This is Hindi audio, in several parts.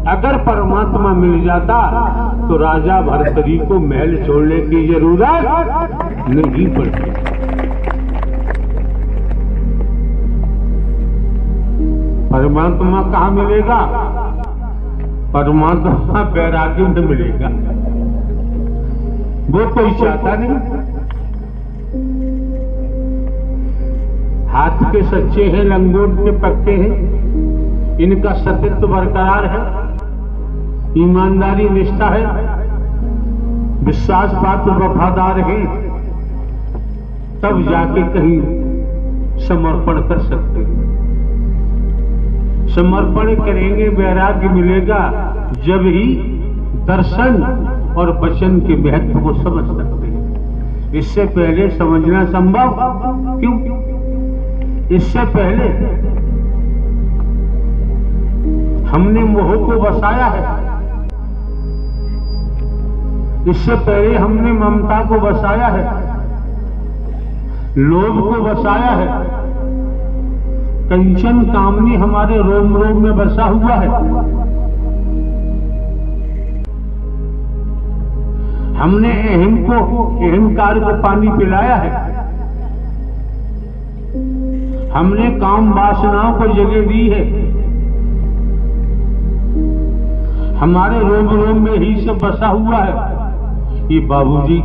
अगर परमात्मा मिल जाता तो राजा भर्तरी को महल छोड़ने की जरूरत नहीं पड़ती। परमात्मा कहाँ मिलेगा? परमात्मा बैरागी में मिलेगा। वो कोई चाहता नहीं। हाथ के सच्चे हैं, लंगोट के पक्के हैं, इनका सत्यत्व बरकरार है, ईमानदारी निष्ठा है, विश्वास पात्र वफादार है, तब जाके कहीं समर्पण कर सकते हैं। समर्पण करेंगे, वैराग्य मिलेगा जब ही दर्शन और वचन के महत्व को समझ सकते हैं। इससे पहले समझना संभव क्यों? इससे पहले हमने मोह को बसाया है, इससे पहले हमने ममता को बसाया है, लोभ को बसाया है, कंचन कामनी हमारे रोम रोम में बसा हुआ है। हमने अहंकार को पानी पिलाया है, हमने काम वासनाओं को जगह दी है, हमारे रोम रोम में ही सब बसा हुआ है। ये बाबूजी,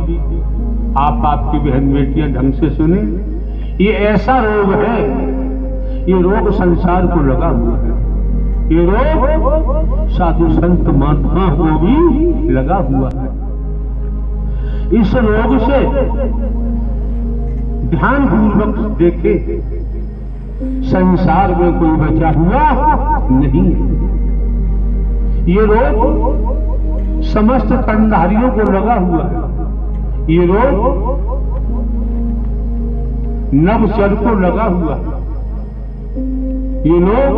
आपकी बहन बेटियां ढंग से सुने, ये ऐसा रोग है, ये रोग संसार को लगा हुआ है, ये रोग साधु संत महात्मा को भी लगा हुआ है। इस रोग से ध्यान पूर्वक देखे, संसार में कोई बचा हुआ नहीं है। ये रोग समस्त कंधारियों को लगा हुआ है। ये रोग नवचर को लगा हुआ है। ये रोग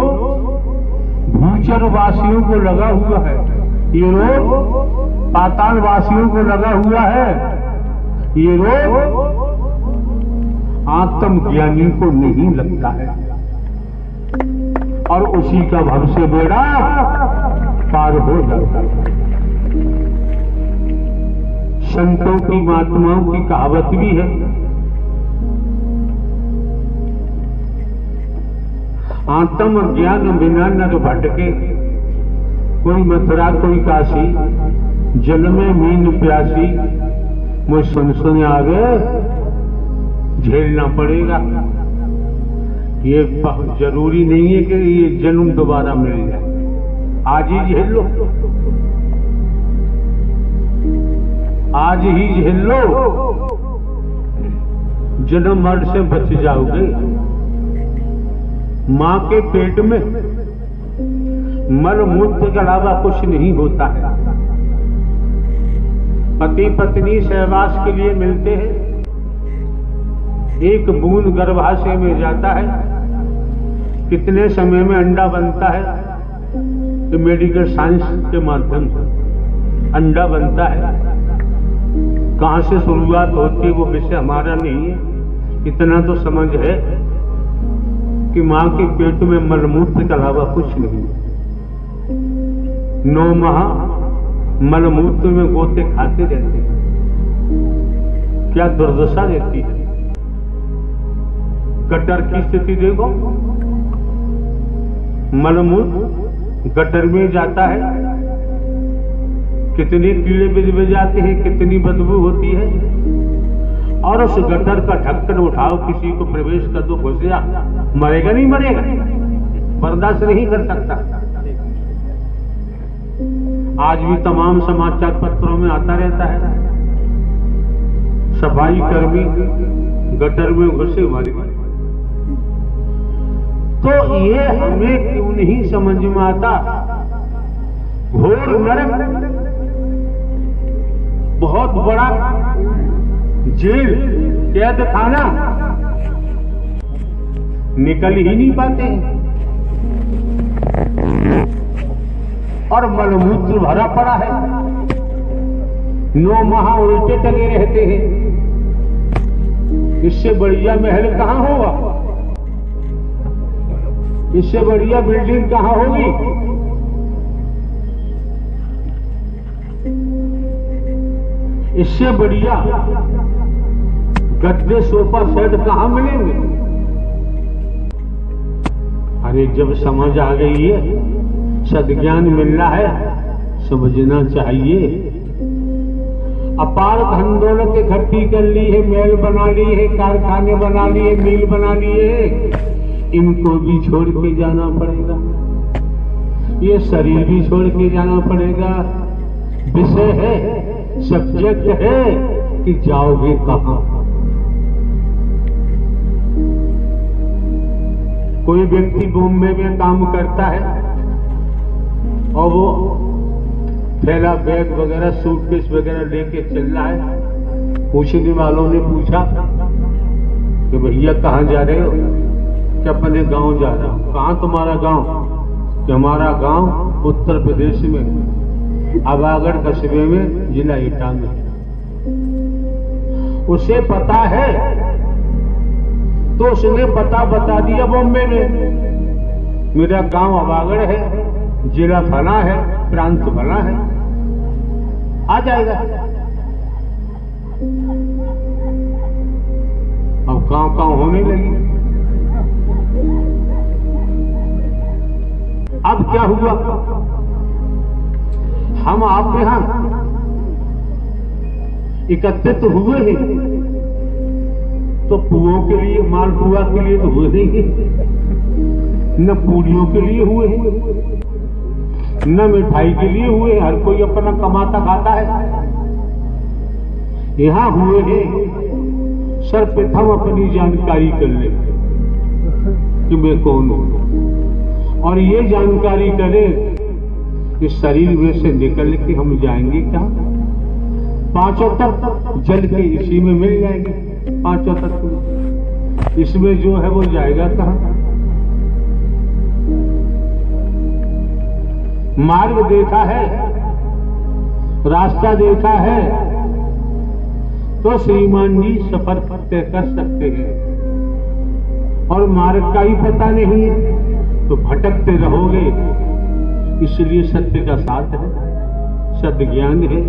भूचर वासियों को लगा हुआ है। ये रोग पाताल वासियों को लगा हुआ है। ये रोग आत्मज्ञानी को नहीं लगता है और उसी का भव से बेड़ा पार हो जाता है। संतों की महात्माओं की कहावत भी है, आत्म ज्ञान बिना नर भटके, कोई मथुरा कोई काशी, जल में मीन प्यासी, मुझ सुन आगे झेलना पड़ेगा। ये जरूरी नहीं है कि ये जन्म दोबारा मिल जाए, आज ही झेल लो, आज ही झेल लो, जन्म मरण से बच जाओगे। मां के पेट में मल मूत्र के अलावा कुछ नहीं होता है। पति पत्नी सहवास के लिए मिलते हैं, एक बूंद गर्भाशय में जाता है, कितने समय में अंडा बनता है, तो मेडिकल साइंस के माध्यम से अंडा बनता है। कहां से शुरुआत होती है वो विषय हमारा नहीं है। इतना तो समझ है कि मां के पेट में मलमूत्र के अलावा कुछ नहीं। 9 माह मलमूत्र में गोते खाते रहते हैं। क्या दुर्दशा रहती है। गटर की स्थिति देखो, मलमूत्र गटर में जाता है, कितने कीड़े बिजबे जाते हैं, कितनी बदबू होती है, और उस गटर का ढक्कन उठाओ, किसी को प्रवेश कर दो, घुस जा, मरेगा नहीं मरेगा, बर्दाश्त नहीं कर सकता। आज भी तमाम समाचार पत्रों में आता रहता है, सफाई कर्मी गटर में घुसे मर गए। तो ये हमें क्यों नहीं समझ में आता। घोर नरक, बहुत बड़ा जेल, कैद खाना, निकल ही नहीं पाते हैं और मलमूत्र भरा पड़ा है। 9 माह उल्टे टंगे रहते हैं। इससे बढ़िया महल कहां होगा, इससे बढ़िया बिल्डिंग कहां होगी। इससे बढ़िया गद्दे सोफा सेट कहां मिलेंगे? अरे जब समझ आ गई है, सद्ज्ञान मिल रहा है, समझना चाहिए। अपार धन दौलत इकट्ठी कर ली है, महल बना ली है, कारखाने बना लिए, मिल बना लिए, इनको भी छोड़ के जाना पड़ेगा, ये शरीर भी छोड़ के जाना पड़ेगा। विषय है, सब्जेक्ट है कि जाओगे कहां। कोई व्यक्ति बॉम्बे में काम करता है और वो थैला बैग वगैरह सूटकेस वगैरह लेके चल रहा है। पूछने वालों ने पूछा कि भैया कहाँ जा रहे हो? कि अपने गांव जा रहा हूं। कहाँ तुम्हारा गांव? कि हमारा गांव उत्तर प्रदेश में आवागढ़ कस्बे में, जिला एटा में। उसे पता है तो उसने पता बता दिया बॉम्बे में, मेरा गांव आवागढ़ है, जिला फला है, प्रांत फला है, आ जाएगा। अब गांव होने लगी। अब क्या हुआ, हम आप यहां एकत्रित हुए हैं तो पुओं के लिए, मालपुआ के लिए तो हुए नहीं, न पूड़ियों के लिए हुए हैं, न मिठाई के लिए हुए। हर कोई अपना कमाता खाता है। यहां हुए हैं सर्वप्रथम अपनी जानकारी कर ले कि मैं कौन हूं, और ये जानकारी करे कि शरीर में से निकल के हम जाएंगे क्या? पांचों तत्व जल के इसी में मिल जाएंगे। पांचों तत्व इसमें जो है वो जाएगा कहां? मार्ग देखा है, रास्ता देखा है तो श्रीमान जी सफर तय कर सकते हैं, और मार्ग का ही पता नहीं है तो भटकते रहोगे। इसलिए सत्य का साथ है, सत्य ज्ञान है।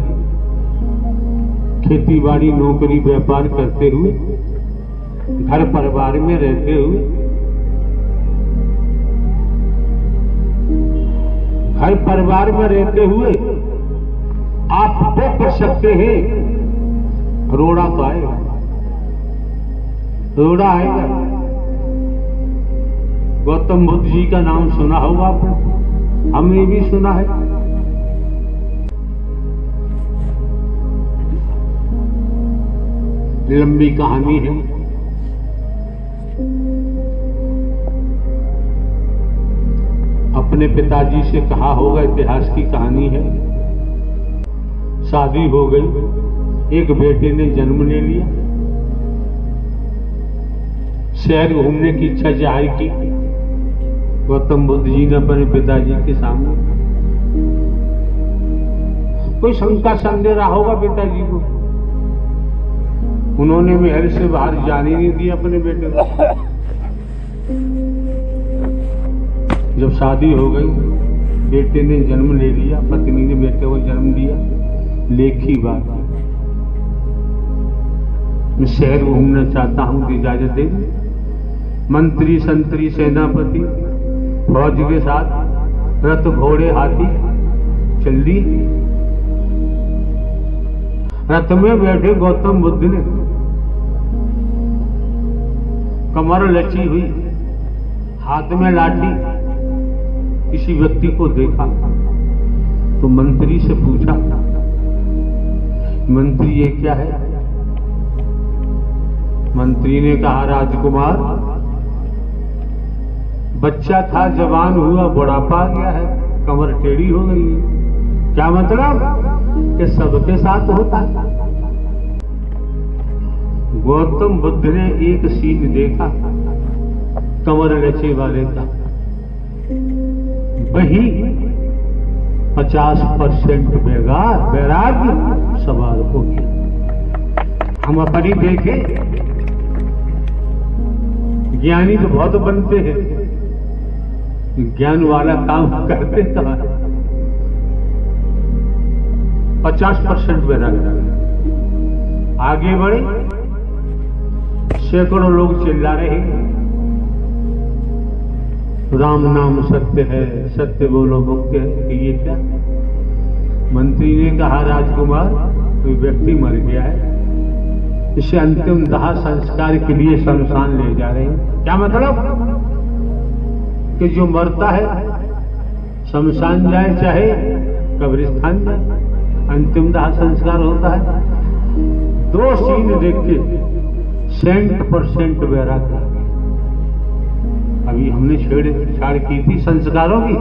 खेती बाड़ी नौकरी व्यापार करते हुए, घर परिवार में रहते हुए, घर परिवार में रहते हुए आप वो कर सकते हैं। रोड़ा तो आएगा, रोड़ा आएगा। गौतम बुद्ध जी का नाम सुना होगा आपने, हमने भी सुना है। लंबी कहानी है। अपने पिताजी से कहा होगा, इतिहास की कहानी है। शादी हो गई, एक बेटे ने जन्म ले लिया। शहर घूमने की इच्छा जाहिर की गौतम बुद्ध जी ने अपने पिताजी के सामने। कोई शंका संदेह रहा होगा पिताजी को, उन्होंने महल से बाहर जाने नहीं दिया अपने बेटे को। जब शादी हो गई, बेटे ने जन्म ले लिया, पत्नी ने बेटे को जन्म दिया, लेखी बात है, मैं शहर घूमना चाहता हूं तो इजाजत दे। मंत्री संतरी सेनापति फौज के साथ रथ घोड़े हाथी चल दी। रथ में बैठे गौतम बुद्ध ने कमर लची हुई, हाथ में लाठी, किसी व्यक्ति को देखा तो मंत्री से पूछा, मंत्री ये क्या है? मंत्री ने कहा, राजकुमार, बच्चा था, जवान हुआ, बुढ़ापा आ गया है, कमर टेढ़ी हो गई है। क्या मतलब? कि सबके साथ होता है। गौतम बुद्ध ने एक सीन देखा कमर लचे वाले का, वही 50% वैराग्य सवाल हो गया। हम अपनी देखे, ज्ञानी तो बहुत बनते हैं, ज्ञान वाला काम करते कहां है? 50% वैराग्य। आगे बढ़े, सैकड़ों लोग चिल्ला रहे हैं, राम नाम सत्य है, सत्य बोलो मुक्त है। कि ये क्या? मंत्री ने कहा, राजकुमार कोई व्यक्ति मर गया है, इसे अंतिम दाह संस्कार के लिए शमशान ले जा रहे हैं। क्या मतलब? कि जो मरता है शमशान जाए चाहे कब्रिस्तान जाए, अंतिम दाह संस्कार होता है। दो सीन देख के 100% वैराग्य। अभी हमने छेड़छाड़ की थी संस्कारों की,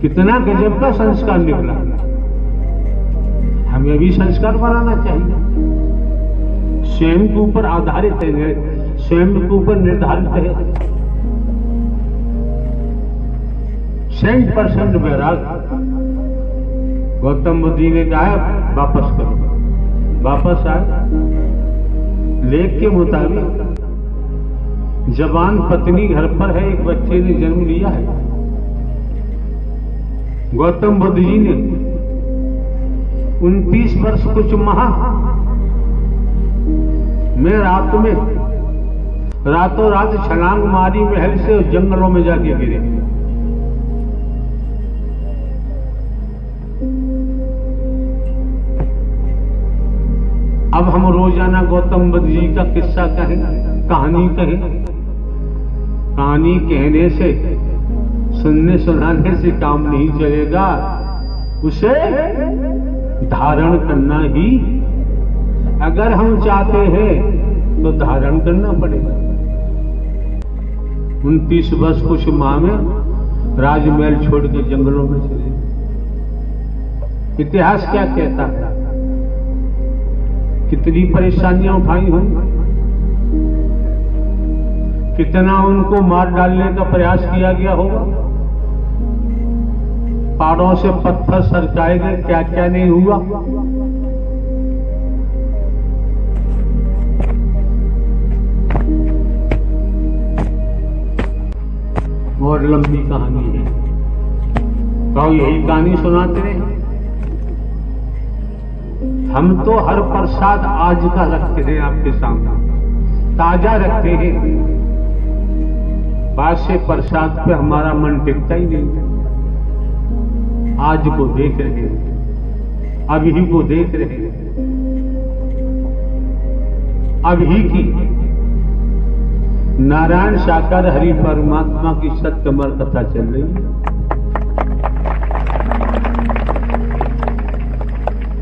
कितना गजब का संस्कार निकला। हमें भी संस्कार बनाना चाहिए, स्वयं के ऊपर आधारित है, स्वयं के ऊपर निर्धारित है। 100% वैराग्य। गौतम बुद्ध जी ने कहा वापस करो, वापस आए। लेख के मुताबिक जवान पत्नी घर पर है, एक बच्चे ने जन्म लिया है। गौतम बुद्ध जी ने 29 वर्ष कुछ माह में रातों रात छलांग मारी, महल से जंगलों में जाके गिरे। अब हम रोजाना गौतम बुद्ध जी का किस्सा कहें, कहानी कहें। कहानी कहने से, सुनने सुनाने से काम नहीं चलेगा, उसे धारण करना ही अगर हम चाहते हैं तो धारण करना पड़ेगा। 29 वर्ष कुछ माह में राजमहल छोड़ के जंगलों में चले। इतिहास क्या कहता है? कितनी परेशानियां उठाई होंगी, कितना उनको मार डालने का प्रयास किया गया होगा, पहाड़ों से पत्थर सरकाए गए, क्या क्या नहीं हुआ। और लंबी कहानी है, तो यही कहानी सुनाते रहे। हम तो हर प्रसाद आज का रखते हैं आपके सामने, ताजा रखते हैं। बाद से प्रसाद पे हमारा मन टिकता ही नहीं। आज को देख रहे हैं, अभी को देख रहे हैं, अभी की नारायण साकार हरि परमात्मा की सत्यमर कथा चल रही है।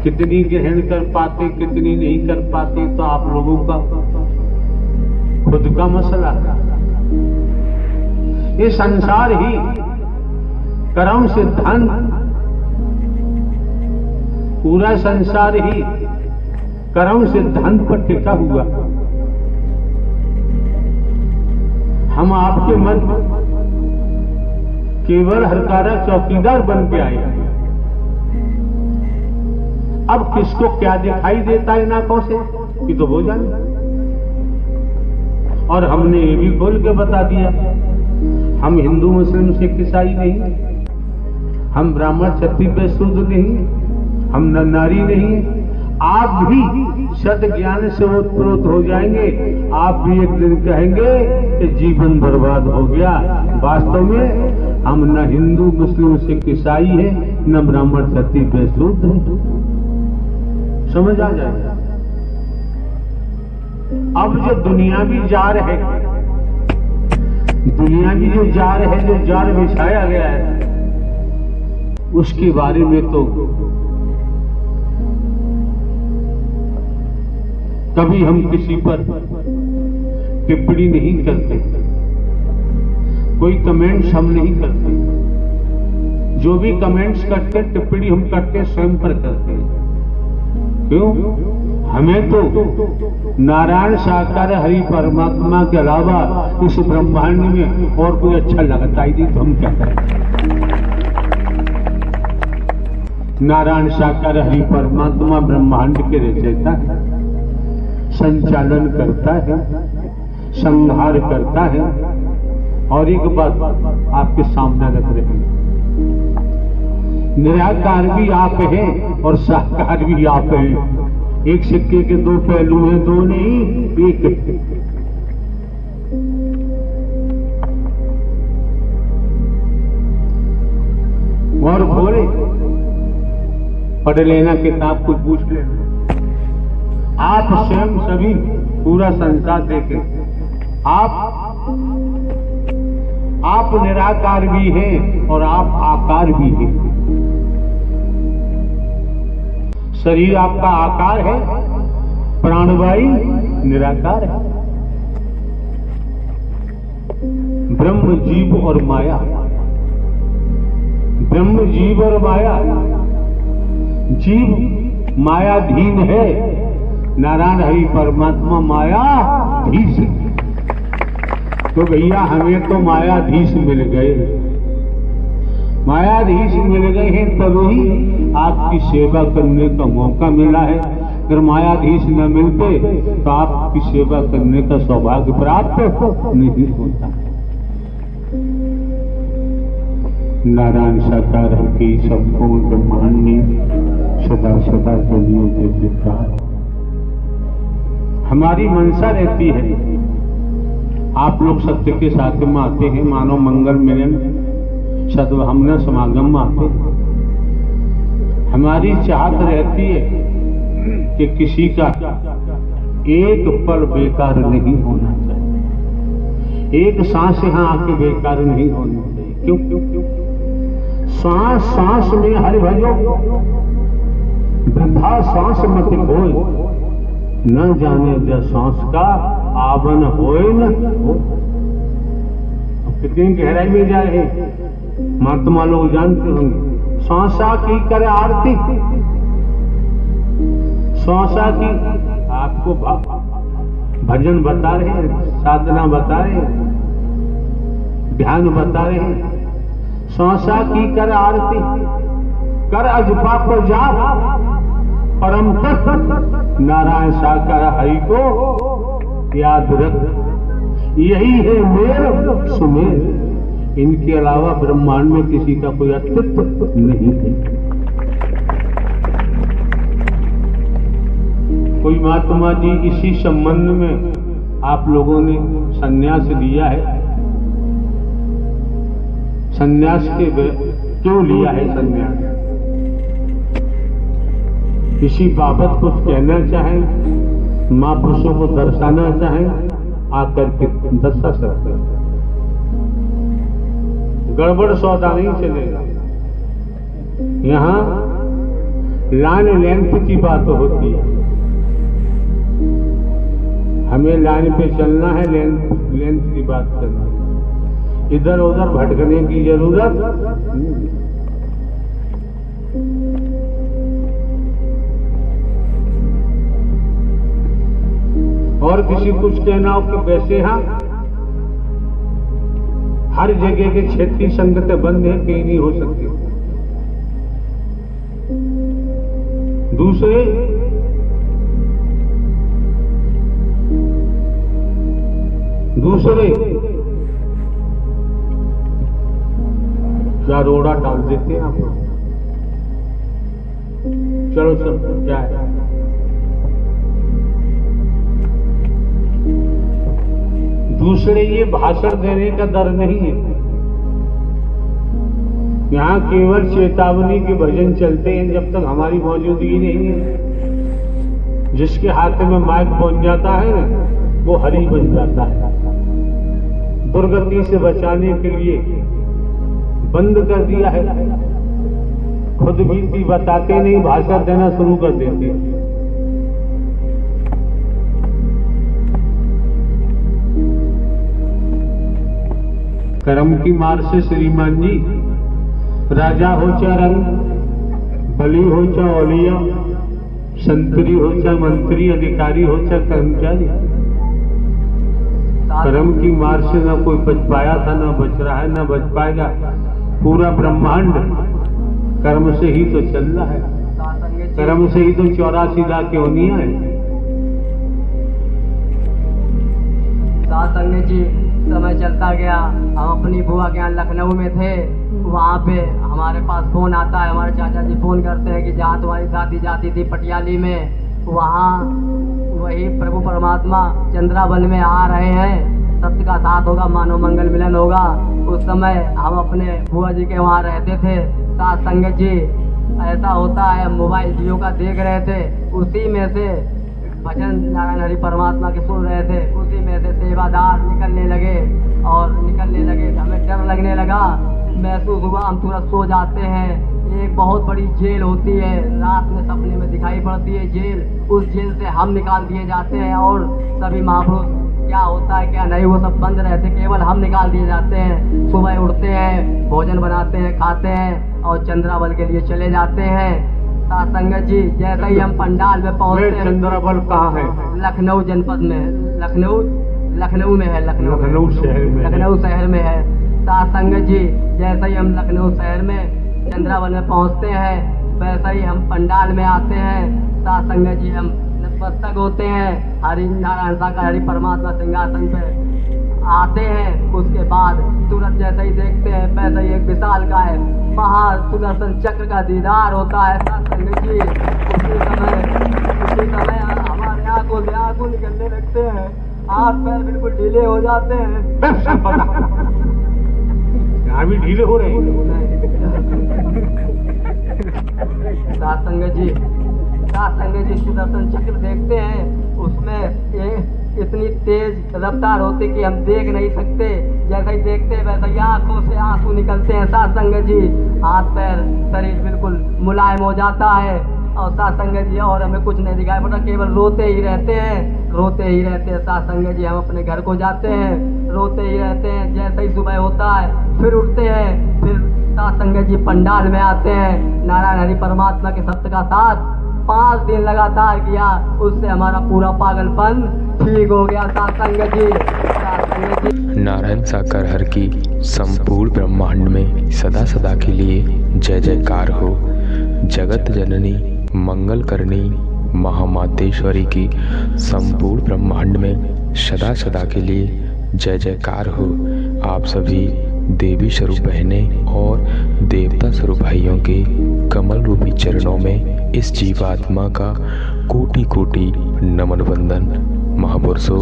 कितनी ग्रहण कर पाते, कितनी नहीं कर पाते, तो आप लोगों का खुद का मसला। ये संसार ही कर्म से धन, पूरा संसार ही कर्म से धन पर टिका हुआ। हम आपके मन केवल हरकारा चौकीदार बन के आए। अब किसको क्या दिखाई देता है नाकों से कि तो वो जाने। और हमने ये भी खोल के बता दिया, हम हिंदू मुस्लिम सिख ईसाई नहीं, हम ब्राह्मण क्षत्रिय शूद्र नहीं, हम नर नारी नहीं। आप भी सद ज्ञान से ओतप्रोत हो जाएंगे। आप भी एक दिन कहेंगे कि जीवन बर्बाद हो गया। वास्तव में हम न हिंदू मुस्लिम सिख ईसाई है, न ब्राह्मण क्षत्रिय शूद्र है। समझ आ जाएगा। अब जो दुनिया भी जार है, दुनिया की जो जार है, जो जार बिछाया गया है, उसके बारे में तो कभी हम किसी पर टिप्पणी नहीं करते, कोई कमेंट्स हम नहीं करते। जो भी कमेंट्स करते, टिप्पणी हम करते स्वयं पर करते हैं। क्यों? हमें तो नारायण साकार हरि परमात्मा के अलावा इस ब्रह्मांड में और कोई अच्छा लगता ही नहीं, तो हम क्या करें? नारायण साकार हरि परमात्मा ब्रह्मांड के रचयिता है, संचालन करता है, संहार करता है। और एक बात आपके सामने रख रहे हैं, निराकार भी आप हैं और साकार भी आप हैं। एक सिक्के के दो पहलू हैं, दो नहीं एक। और भोरे पढ़ लेना किताब, कुछ पूछ लेना। आप स्वयं सभी पूरा संसार देखें, आप निराकार भी हैं और आप आकार भी हैं। शरीर आपका आकार है, प्राणवायु निराकार है। ब्रह्म जीव और माया, ब्रह्म जीव और माया। जीव मायाधीन है, नारायण हरि परमात्मा मायाधीश। तो भैया हमें तो मायाधीश मिल गए, मायाधीश मिल गए हैं, तभी आपकी सेवा करने का मौका मिला है। अगर मायाधीश न मिलते तो आपकी सेवा करने का सौभाग्य प्राप्त नहीं होता। नारायण साकार की संपूर्ण ब्रह्मांड में सदा सदा चलिए जय जयकार। हमारी मनसा रहती है, आप लोग सत्य के साथ में आते हैं, मानव मंगल मिलन सद्भावना समागम में आते हैं। हमारी चाहत रहती है कि किसी का एक पल बेकार नहीं होना चाहिए, एक सांस यहाँ आके बेकार नहीं होनी चाहिए। क्यों क्यों क्यों? सांस सांस में हरि भजो, वृथा सांस मत खोए, न जाने जब सांस का आवन होए न हो। कितनी गहराई में जा रहे महात्मा लोग जानते होंगे। सांसा की करे आरती, सांसा की आपको भजन बता रहे हैं, साधना बता रहे हैं, ध्यान बता रहे हैं। सांसा की कर आरती, कर अजपा को जा, परम तत्व नारायण साकार हरि को याद रख। यही है मेर सुमेर, इनके अलावा ब्रह्मांड में किसी का कोई अस्तित्व नहीं है। कोई महात्मा जी इसी संबंध में आप लोगों ने संन्यास लिया है। संन्यास के क्यों लिया है संन्यास, इसी बाबत कुछ कहना चाहें, महापुरुषों को दर्शाना चाहें, आकर के दर्शा सकते हैं। गड़बड़ सौदा नहीं चलेगा। यहाँ लाइन लेंथ की बात होती है, हमें लाइन पे चलना है, लेंथ की बात करना है। इधर उधर भटकने की जरूरत नहीं। और किसी कुछ कहना हो कि वैसे हाँ हर जगह के क्षेत्रीय संगतें बंद है, कहीं नहीं हो सकती। दूसरे क्या रोड़ा डाल देते हैं आप। चलो सब क्या है, दूसरे ये भाषण देने का डर नहीं है। यहाँ केवल चेतावनी के भजन चलते हैं जब तक हमारी मौजूदगी नहीं है। जिसके हाथ में माइक पहुंच जाता है ना, वो हरि बन जाता है। दुर्गति से बचाने के लिए बंद कर दिया है। खुद भी बताते नहीं, भाषण देना शुरू कर देते हैं। कर्म की मार से श्रीमान जी, राजा हो चाहे रंग, बली हो चाहे औलिया, संतरी हो चाहे मंत्री, अधिकारी हो चाहे कर्मचारी, कर्म की मार से ना कोई बच पाया था, ना बच रहा है, ना बच पाएगा। पूरा ब्रह्मांड कर्म से ही तो चल रहा है, कर्म से ही तो 84 लाख योनियां है। संग जी, समय चलता गया, हम अपनी बुआ के यहाँ लखनऊ में थे, वहाँ पे हमारे पास फोन आता है, हमारे चाचा जी फोन करते हैं कि जहाँ तुम्हारी दादी जाती थी पटियाली में, वहाँ वही प्रभु परमात्मा चंद्रावन में आ रहे हैं, सत्य का साथ होगा, मानव मंगल मिलन होगा। उस समय हम अपने बुआ जी के वहाँ रहते थे। साथ संगत जी, ऐसा होता है मोबाइल जियो का देख रहे थे, उसी में से भजन नारायण हरि परमात्मा के सुन रहे थे, उसी में से सेवादार निकलने लगे और निकलने लगे, हमें डर लगने लगा, महसूस हुआ हम तुरंत सो जाते हैं। एक बहुत बड़ी जेल होती है, रात में सपने में दिखाई पड़ती है जेल, उस जेल से हम निकाल दिए जाते हैं और सभी महापुरुष क्या होता है क्या नहीं वो सब बंद रहते, केवल हम निकाल दिए जाते हैं। सुबह उठते हैं, भोजन बनाते हैं, खाते हैं और चंद्रावल के लिए चले जाते हैं। साथ संगत जी, जैसे ही हम पंडाल में पहुंचते हैं। चंद्रावल कहाँ है? लखनऊ जनपद में, लखनऊ में है, लखनऊ शहर में, लखनऊ शहर में है। साथ संगत जी, जैसे ही हम लखनऊ शहर में चंद्रावन में पहुंचते हैं, वैसे ही हम पंडाल में आते हैं। साथ संगत जी, हम नतमस्तक होते हैं, हरि नारायण साकार हरि परमात्मा सिंहासन पे आते हैं। उसके बाद तुरंत जैसे ही देखते हैं, वैसे ही एक विशाल का है महासुदर्शन चक्र का दीदार होता है। साथ संगत जी, उसी समय हमारे आंखों निकलने लगते हैं, हाथ पैर बिल्कुल ढीले हो जाते हैं। यहाँ भी ढीले हो रहे हैं। साथ संगत जी सुदर्शन चक्र देखते हैं, उसमें इतनी तेज रफ्तार होती कि हम देख नहीं सकते। जैसे ही देखते हैं वैसे ही आंखों से आंसू निकलते हैं। साथ संगत जी, हाथ पैर शरीर बिल्कुल मुलायम हो जाता है और साथ संगत जी और हमें कुछ नहीं दिखाई पड़ता, केवल रोते ही रहते हैं। साथ संगत जी, हम अपने घर को जाते हैं, रोते ही रहते हैं। जैसे ही सुबह होता है फिर उठते हैं, फिर साथ संगत जी पंडाल में आते हैं। नारायण हरि परमात्मा के सत्य का साथ 5 दिन लगातार किया, उससे हमारा पूरा पागलपन ठीक हो गया। साथ संगत जी, नारायण साकार हर की संपूर्ण ब्रह्मांड में सदा सदा के लिए जय जयकार हो। जगत जननी मंगल करनी महामातेश्वरी की संपूर्ण ब्रह्मांड में सदा सदा के लिए जय जयकार हो। आप सभी देवी स्वरूप बहनें और देवता स्वरूप भाइयों के कमल रूपी चरणों में इस जीवात्मा का कोटि कोटि नमन वंदन। महापुरुषों,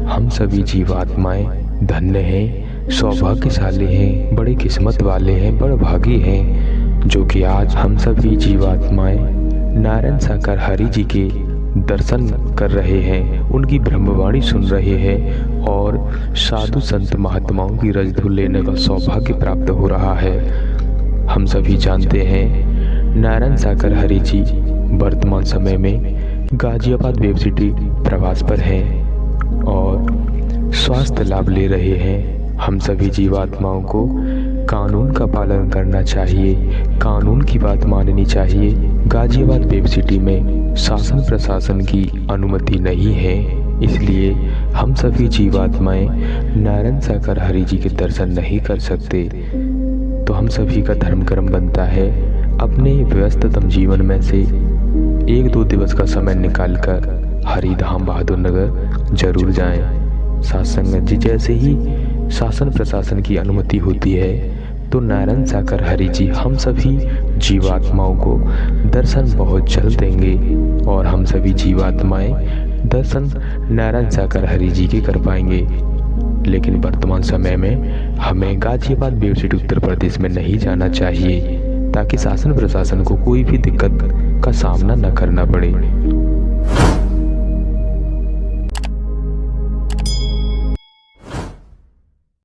हम सभी जीवात्माएं धन्य हैं, सौभाग्यशाली हैं, बड़े किस्मत वाले हैं, बड़े भागी हैं, जो कि आज हम सभी जीवात्माएं नारायण साकार हरि जी के दर्शन कर रहे हैं, उनकी ब्रह्मवाणी सुन रहे हैं और साधु संत महात्माओं की रजधुल लेने का सौभाग्य प्राप्त हो रहा है। हम सभी जानते हैं नारायण साकार हरि जी वर्तमान समय में गाजियाबाद वेब सिटी प्रवास पर हैं और स्वास्थ्य लाभ ले रहे हैं। हम सभी जीवात्माओं को कानून का पालन करना चाहिए, कानून की बात माननी चाहिए। गाजियाबाद वेब सिटी में शासन प्रशासन की अनुमति नहीं है, इसलिए हम सभी जीवात्माएं नारायण साकार हरि जी के दर्शन नहीं कर सकते। तो हम सभी का धर्म कर्म बनता है अपने व्यस्ततम जीवन में से 1-2 दिवस का समय निकालकर हरिधाम बहादुर नगर जरूर जाएं। साथ संगत जी, जैसे ही शासन प्रशासन की अनुमति होती है तो नारायण साकार हरि जी हम सभी जीवात्माओं को दर्शन बहुत जल्द देंगे और हम सभी जीवात्माएं दर्शन नारायण साकार हरि जी के कर पाएंगे। लेकिन वर्तमान समय में हमें गाजियाबाद वेब सिटी उत्तर प्रदेश में नहीं जाना चाहिए ताकि शासन प्रशासन को कोई भी दिक्कत का सामना न करना पड़े।